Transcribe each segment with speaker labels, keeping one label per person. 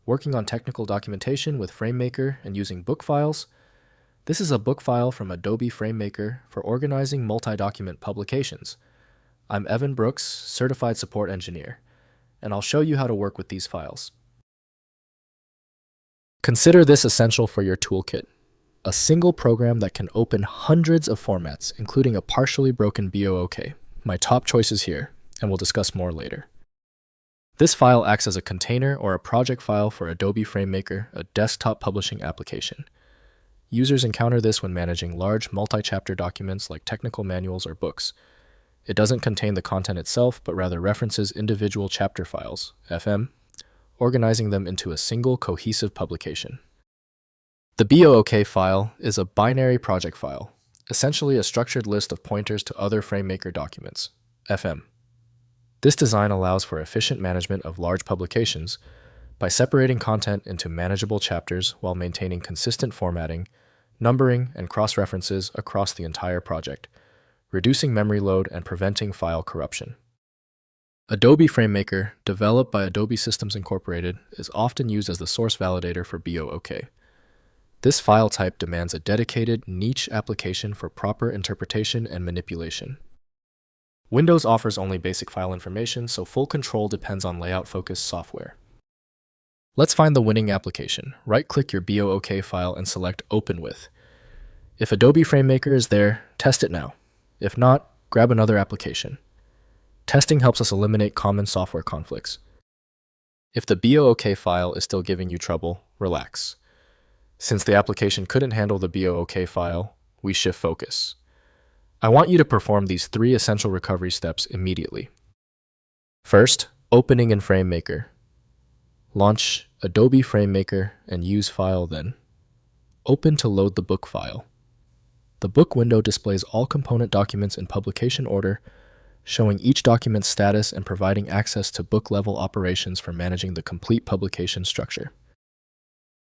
Speaker 1: Working on technical documentation with FrameMaker and using book files? This is a book file from Adobe FrameMaker for organizing multi-document publications. I'm Evan Brooks, Certified Support Engineer, and I'll show you how to work with these files. Consider this essential for your toolkit: a single program that can open hundreds of formats, including a partially broken BOOK. My top choices here, and we'll discuss more later. This file acts as a container or a project file for Adobe FrameMaker, a desktop publishing application. Users encounter this when managing large multi-chapter documents like technical manuals or books. It doesn't contain the content itself, but rather references individual chapter files, FM, organizing them into a single cohesive publication. The BOOK file is a binary project file, essentially a structured list of pointers to other FrameMaker documents, FM. This design allows for efficient management of large publications by separating content into manageable chapters while maintaining consistent formatting, numbering, and cross-references across the entire project, reducing memory load and preventing file corruption. Adobe FrameMaker, developed by Adobe Systems Incorporated, is often used as the source validator for BOOK. This file type demands a dedicated, niche application for proper interpretation and manipulation. Windows offers only basic file information, so full control depends on layout-focused software. Let's find the winning application. Right-click your BOOK file and select Open With. If Adobe FrameMaker is there, test it now. If not, grab another application. Testing helps us eliminate common software conflicts. If the BOOK file is still giving you trouble, relax. Since the application couldn't handle the BOOK file, we shift focus. I want you to perform these 3 essential recovery steps immediately. First, opening in FrameMaker. Launch Adobe FrameMaker and use File then. Open to load the book file. The book window displays all component documents in publication order, showing each document's status and providing access to book-level operations for managing the complete publication structure.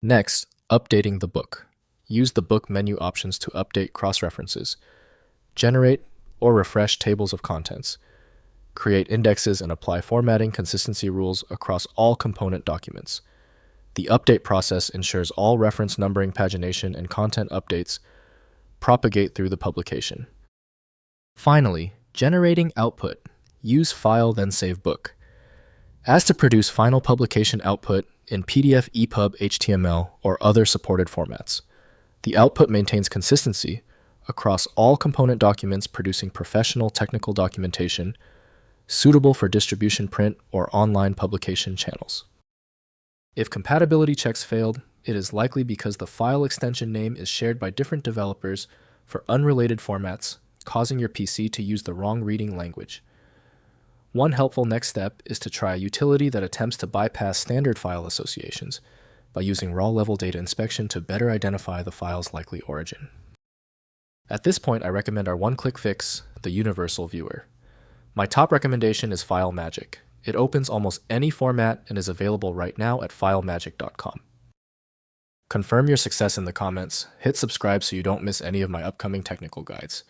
Speaker 1: Next, updating the book. Use the book menu options to update cross-references, generate or refresh tables of contents, create indexes, and apply formatting consistency rules across all component documents. The update process ensures all reference numbering, pagination, and content updates propagate through the publication. Finally, generating output. Use File then Save Book. As to produce final publication output in PDF, EPUB, HTML, or other supported formats. The output maintains consistency across all component documents, producing professional technical documentation suitable for distribution, print, or online publication channels. If compatibility checks failed, it is likely because the file extension name is shared by different developers for unrelated formats, causing your PC to use the wrong reading language. One helpful next step is to try a utility that attempts to bypass standard file associations by using raw-level data inspection to better identify the file's likely origin. At this point, I recommend our one-click fix, the Universal Viewer. My top recommendation is FileMagick. It opens almost any format and is available right now at filemagick.com. Confirm your success in the comments, hit subscribe so you don't miss any of my upcoming technical guides.